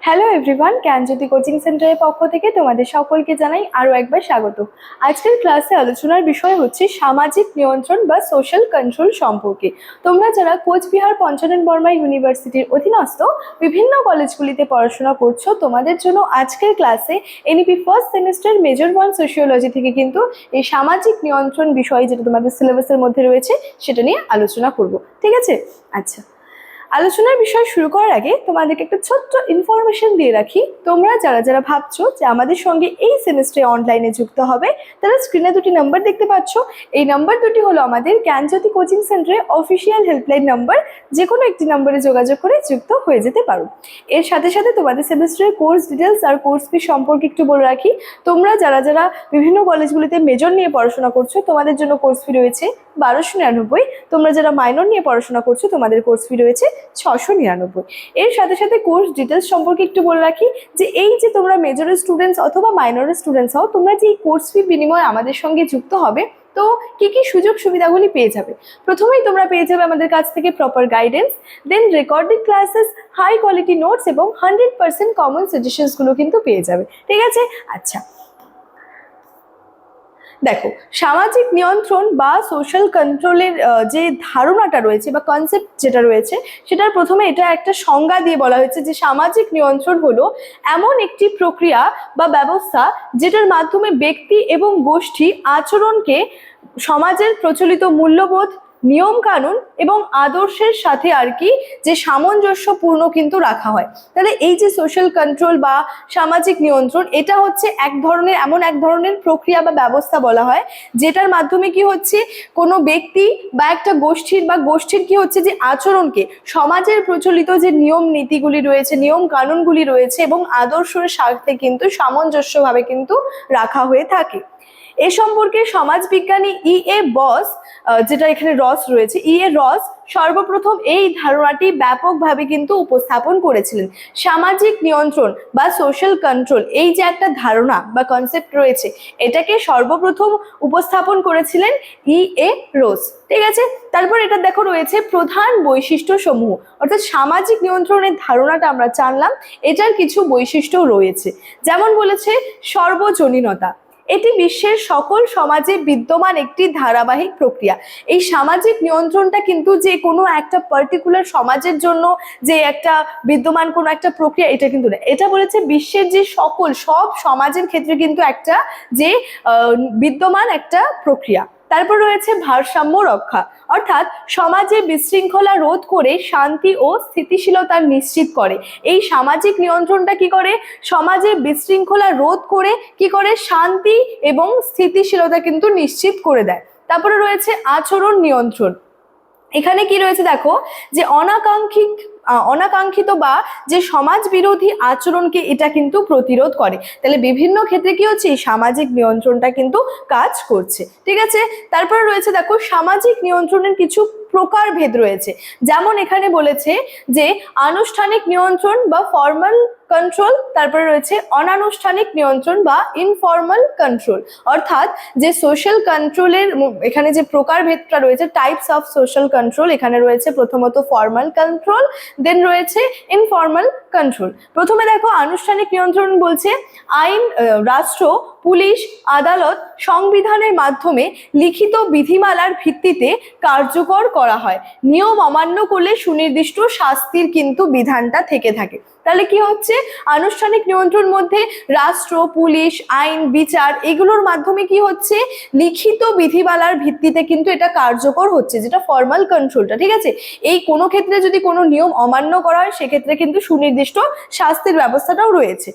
Hello everyone, জ্ঞানজ্যোতি coaching সেন্টারের পক্ষ থেকে তোমাদের সকলকে জানাই আরও একবার স্বাগত। আজকের ক্লাসে আলোচনার বিষয় হচ্ছে সামাজিক নিয়ন্ত্রণ বা সোশ্যাল কন্ট্রোল সম্পর্কে। তোমরা যারা কোচবিহার পঞ্চানন বর্মা ইউনিভার্সিটির অধীনস্থ বিভিন্ন কলেজগুলিতে পড়াশোনা করছো, তোমাদের জন্য আজকের ক্লাসে NEP first semester major 1 sociology থেকে কিন্তু এই সামাজিক নিয়ন্ত্রণ বিষয়, যেটা তোমাদের সিলেবাসের মধ্যে রয়েছে, সেটা নিয়ে আলোচনা করব। ঠিক আছে? আচ্ছা, আলোচনার বিষয় শুরু করার আগে তোমাদেরকে একটা ছোট্ট ইনফরমেশন দিয়ে রাখি। তোমরা যারা যারা ভাবছো যে আমাদের সঙ্গে এই সেমিস্টারে অনলাইনে যুক্ত হবে, তারা স্ক্রিনে দুটি নাম্বার দেখতে পাচ্ছ। এই নাম্বার দুটি হলো আমাদের জ্ঞানজ্যোতি কোচিং সেন্টারের অফিসিয়াল হেল্পলাইন নাম্বার। যে কোনো একটি নাম্বারে যোগাযোগ করে যুক্ত হয়ে যেতে পারো। এর সাথে সাথে তোমাদের সেমিস্টারের কোর্স ডিটেলস আর কোর্স ফি সম্পর্কে একটু বলে রাখি। তোমরা যারা যারা বিভিন্ন কলেজগুলিতে মেজর নিয়ে পড়াশোনা করছো, তোমাদের জন্য কোর্স ফি রয়েছে 1299। তোমরা যারা মাইনর নিয়ে পড়াশোনা করছো, তোমাদের কোর্স ফি রয়েছে 699। এর সাথে সাথে কোর্স ডিটেলস সম্পর্কে একটু বলে রাখি যে এই যে তোমরা মেজরের স্টুডেন্টস অথবা মাইনরের স্টুডেন্টস হও, তোমরা যে এই কোর্স ফি বিনিময়ে আমাদের সঙ্গে যুক্ত হবে, তো কি কি সুযোগ সুবিধাগুলি পেয়ে যাবে। প্রথমেই তোমরা পেয়ে যাবে আমাদের কাছ থেকে proper guidance, then recorded classes, high quality notes এবং 100% কমন সাজেশনসগুলো কিন্তু পেয়ে যাবে। ঠিক আছে? আচ্ছা, দেখো, সামাজিক নিয়ন্ত্রণ বা সোশ্যাল কন্ট্রোলের যে ধারণাটা রয়েছে বা কনসেপ্ট যেটা রয়েছে, সেটার প্রথমে এটা একটা সংজ্ঞা দিয়ে বলা হয়েছে যে সামাজিক নিয়ন্ত্রণ হলো এমন একটি প্রক্রিয়া বা ব্যবস্থা যেটার মাধ্যমে ব্যক্তি এবং গোষ্ঠী আচরণকে সমাজের প্রচলিত মূল্যবোধ, নিয়ম কানুন এবং আদর্শের সাথে আর কি যে সামঞ্জস্যপূর্ণ কিন্তু রাখা হয়। তাহলে এই যে সোশ্যাল কন্ট্রোল বা সামাজিক নিয়ন্ত্রণ, এটা হচ্ছে এমন এক ধরনের প্রক্রিয়া বা ব্যবস্থা বলা হয়, যেটার মাধ্যমে কি হচ্ছে কোনো ব্যক্তি বা একটা গোষ্ঠীর কি হচ্ছে যে আচরণকে সমাজের প্রচলিত যে নিয়ম নীতিগুলি রয়েছে, নিয়ম কানুনগুলি রয়েছে এবং আদর্শের সাথে কিন্তু সামঞ্জস্যভাবে কিন্তু রাখা হয়ে থাকে। এ সম্পর্কে সমাজবিজ্ঞানী বস, যেটা এখানে রস রয়েছে, রস সর্বপ্রথম এই ধারণাটি ব্যাপকভাবে কিন্তু উপস্থাপন করেছিলেন। সামাজিক নিয়ন্ত্রণ বা সোশ্যাল কন্ট্রোল, এই যে একটা ধারণা বা কনসেপ্ট রয়েছে, এটাকে সর্বপ্রথম উপস্থাপন করেছিলেন রোস। ঠিক আছে? তারপর এটা দেখো রয়েছে প্রধান বৈশিষ্ট্য সমূহ, অর্থাৎ সামাজিক নিয়ন্ত্রণের ধারণাটা আমরা জানলাম, এটার কিছু বৈশিষ্ট্য রয়েছে। যেমন বলেছে সর্বজনীনতা, এটি বিশ্বের সকল সমাজে বিদ্যমান একটি ধারাবাহিক প্রক্রিয়া। এই সামাজিক নিয়ন্ত্রণটা কিন্তু যে কোনো একটা পার্টিকুলার সমাজের জন্য যে একটা বিদ্যমান কোনো একটা প্রক্রিয়া, এটা কিন্তু না। এটা বলেছে বিশ্বের যে সব সমাজের ক্ষেত্রে কিন্তু একটা যে বিদ্যমান একটা প্রক্রিয়া। তারপর রয়েছে ভারসাম্য রক্ষা, অর্থাৎ সমাজে বিশৃঙ্খলা রোধ করে শান্তি ও স্থিতিশীলতা নিশ্চিত করে। এই সামাজিক নিয়ন্ত্রণটা কি করে? সমাজে বিশৃঙ্খলা রোধ করে কি করে? শান্তি এবং স্থিতিশীলতা কিন্তু নিশ্চিত করে দেয়। তারপরে রয়েছে আচরণ নিয়ন্ত্রণ। এখানে কি রয়েছে দেখো, যে অনাকাঙ্ক্ষিত বা যে সমাজ বিরোধী আচরণকে এটা কিন্তু প্রতিরোধ করে। তাহলে বিভিন্ন ক্ষেত্রে কি হচ্ছে, সামাজিক নিয়ন্ত্রণটা কিন্তু কাজ করছে। ঠিক আছে? তারপর রয়েছে দেখো সামাজিক নিয়ন্ত্রণের কিছু প্রকারভেদ রয়েছে। যেমন এখানে বলেছে যে আনুষ্ঠানিক নিয়ন্ত্রণ বা ফর্মাল কন্ট্রোল, তারপরে রয়েছে অনানুষ্ঠানিক নিয়ন্ত্রণ বা ইনফর্মাল কন্ট্রোল। অর্থাৎ যে সোশ্যাল কন্ট্রোলের এখানে যে প্রকারভেদটা রয়েছে, টাইপস অফ সোশ্যাল কন্ট্রোল, এখানে রয়েছে প্রথমত ফর্মাল কন্ট্রোল, দেন রয়েছে ইনফর্মাল কন্ট্রোল। প্রথমে দেখো আনুষ্ঠানিক নিয়ন্ত্রণ বলছে আইন, রাষ্ট্র, পুলিশ, আদালত, সংবিধানের মাধ্যমে লিখিত বিধিমালার ভিত্তিতে কার্যকর করা হয়। নিয়ম অমান্য করলে সুনির্দিষ্ট শাস্তির কিন্তু বিধানটা থেকে থাকে। তাহলে কি হচ্ছে, আনুষ্ঠানিক নিয়ন্ত্রণ মধ্যে রাষ্ট্র, পুলিশ, আইন, বিচার, এগুলোর মাধ্যমে কি হচ্ছে, লিখিত বিধিমালার ভিত্তিতে কিন্তু এটা কার্যকর হচ্ছে, যেটা ফর্মাল কন্ট্রোলটা। ঠিক আছে? এই কোনো ক্ষেত্রে যদি কোনো নিয়ম অমান্য করা হয়, সেক্ষেত্রে কিন্তু সুনির্দিষ্ট শাস্তির ব্যবস্থাটাও রয়েছে।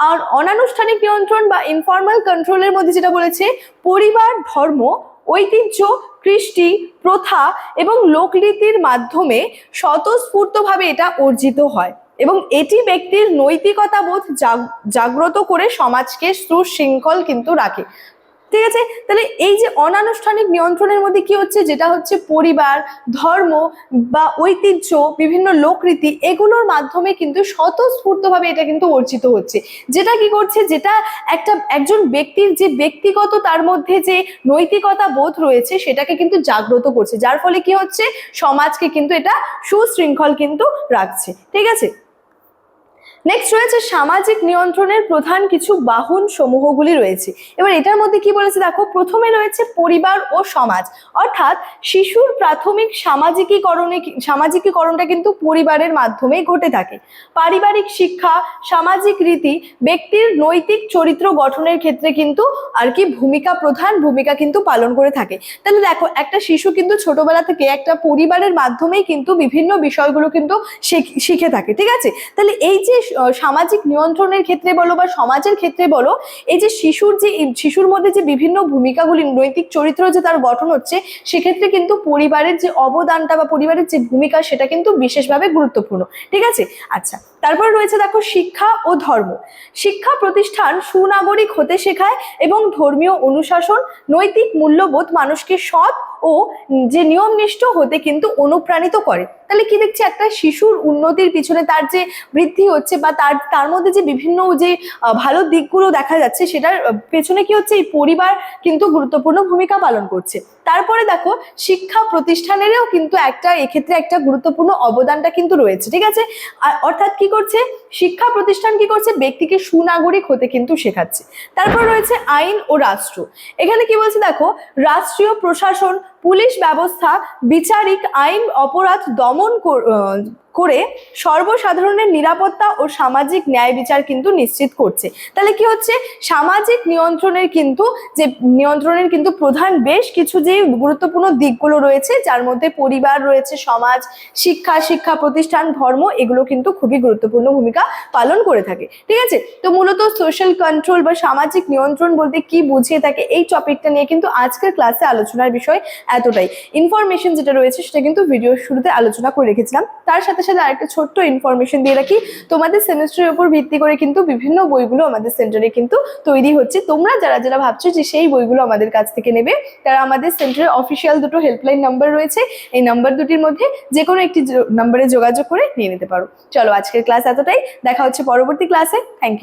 আর অনানুষ্ঠানিক নিয়ন্ত্রণ বা ইনফর্মাল কন্ট্রোলের মধ্যে যেটা বলেছে, পরিবার, ধর্ম, ঐতিহ্য, কৃষ্টি, প্রথা এবং লোকরীতির মাধ্যমে স্বতঃস্ফূর্তভাবে এটা অর্জিত হয় এবং এটি ব্যক্তির নৈতিকতা বোধ জাগ্রত করে সমাজকে সুশৃঙ্খল কিন্তু রাখে। ঠিক আছে? তাহলে এই যে অনানুষ্ঠানিক নিয়ন্ত্রণের মধ্যে কি হচ্ছে, যেটা হচ্ছে পরিবার, ধর্ম বা ঐতিহ্য, বিভিন্ন লোকরীতি, এগুলোর মাধ্যমে কিন্তু স্বতঃস্ফূর্তভাবে এটা কিন্তু অর্জিত হচ্ছে। যেটা কি করছে, যেটা একজন ব্যক্তির যে ব্যক্তিগত তার মধ্যে যে নৈতিকতা বোধ রয়েছে, সেটাকে কিন্তু জাগ্রত করছে, যার ফলে কি হচ্ছে, সমাজকে কিন্তু এটা সুশৃঙ্খল কিন্তু রাখছে। ঠিক আছে? নেক্সট রয়েছে সামাজিক নিয়ন্ত্রণের প্রধান কিছু বাহন সমূহগুলি রয়েছে। এবার এটার মধ্যে কি বলেছে দেখো, প্রথমে রয়েছে পরিবার ও সমাজ, অর্থাৎ শিশুর প্রাথমিক সামাজিকীকরণটা কিন্তু পরিবারের মাধ্যমেই ঘটে থাকে। পারিবারিক শিক্ষা, সামাজিক রীতি ব্যক্তির নৈতিক চরিত্র গঠনের ক্ষেত্রে কিন্তু আর কি প্রধান ভূমিকা কিন্তু পালন করে থাকে। তাহলে দেখো, একটা শিশু কিন্তু ছোটবেলা থেকে একটা পরিবারের মাধ্যমেই কিন্তু বিভিন্ন বিষয়গুলো কিন্তু শিখে থাকে, ঠিক আছে। তাহলে এই যে সামাজিক নিয়ন্ত্রণের ক্ষেত্রে বলো বা সমাজের ক্ষেত্রে বলো, এই যে শিশুর মধ্যে যে বিভিন্ন ভূমিকাগুলি, নৈতিক চরিত্র যে তার গঠন হচ্ছে, সেক্ষেত্রে কিন্তু পরিবারের যে অবদানটা বা পরিবারের যে ভূমিকা সেটা কিন্তু বিশেষভাবে গুরুত্বপূর্ণ, ঠিক আছে। আচ্ছা, তারপর রয়েছে দেখো শিক্ষা ও ধর্ম। শিক্ষা প্রতিষ্ঠান সুনাগরিক হতে শেখায় এবং ধর্মীয় অনুশাসন, নৈতিক মূল্যবোধ মানুষকে সৎ ও যে নিয়মনিষ্ঠ হতে কিন্তু অনুপ্রাণিত করে। তাহলে কি দেখছি, একটা শিশুর উন্নতির পিছনে তার যে বৃদ্ধি হচ্ছে বা তার মধ্যে যে বিভিন্ন যে ভালো দিকগুলো দেখা যাচ্ছে, সেটার পেছনে কি হচ্ছে, এই পরিবার কিন্তু গুরুত্বপূর্ণ ভূমিকা পালন করছে। তারপরে দেখো, শিক্ষা প্রতিষ্ঠানেরও কিন্তু এক্ষেত্রে একটা গুরুত্বপূর্ণ অবদানটা কিন্তু রয়েছে, ঠিক আছে। অর্থাৎ কি করছে, শিক্ষা প্রতিষ্ঠান কি করছে, ব্যক্তিকে সুনাগরিক হতে কিন্তু শেখাচ্ছে। তারপর রয়েছে আইন ও রাষ্ট্র। এখানে কি বলছে দেখো, রাষ্ট্রীয় প্রশাসন, পুলিশ ব্যবস্থা, বিচারিক আইন অপরাধ দমন করে সর্বসাধারণের নিরাপত্তা ও সামাজিক ন্যায় বিচার কিন্তু নিশ্চিত করছে। তাহলে কি হচ্ছে, সামাজিক নিয়ন্ত্রণের কিন্তু প্রধান বেশ কিছু যে গুরুত্বপূর্ণ দিকগুলো রয়েছে, যার মধ্যে পরিবার রয়েছে, সমাজ, শিক্ষা প্রতিষ্ঠান, ধর্ম, এগুলো কিন্তু খুবই গুরুত্বপূর্ণ ভূমিকা পালন করে থাকে, ঠিক আছে। তো মূলত সোশ্যাল কন্ট্রোল বা সামাজিক নিয়ন্ত্রণ বলতে কি বুঝিয়ে থাকে, এই টপিকটা নিয়ে কিন্তু আজকের ক্লাসে আলোচনার বিষয় এতটাই। ইনফরমেশন যেটা রয়েছে সেটা কিন্তু ভিডিওর শুরুতে আলোচনা করে রেখেছিলাম। তার সাথে সাথে আরেকটা ছোট্ট ইনফরমেশন দিয়ে রাখি, তোমাদের সেমিস্টারের উপর ভিত্তি করে কিন্তু বিভিন্ন বইগুলো আমাদের সেন্টারে কিন্তু তৈরি হচ্ছে। তোমরা যারা ভাবছো যে সেই বইগুলো আমাদের কাছ থেকে নেবে, তারা আমাদের সেন্টারের অফিসিয়াল দুটো হেল্পলাইন নাম্বার রয়েছে, এই নাম্বার দুটির মধ্যে যে কোনো একটি নাম্বারে যোগাযোগ করে নিয়ে নিতে পারো। চলো, আজকের ক্লাস এতটাই, দেখা হচ্ছে পরবর্তী ক্লাসে। Thank you.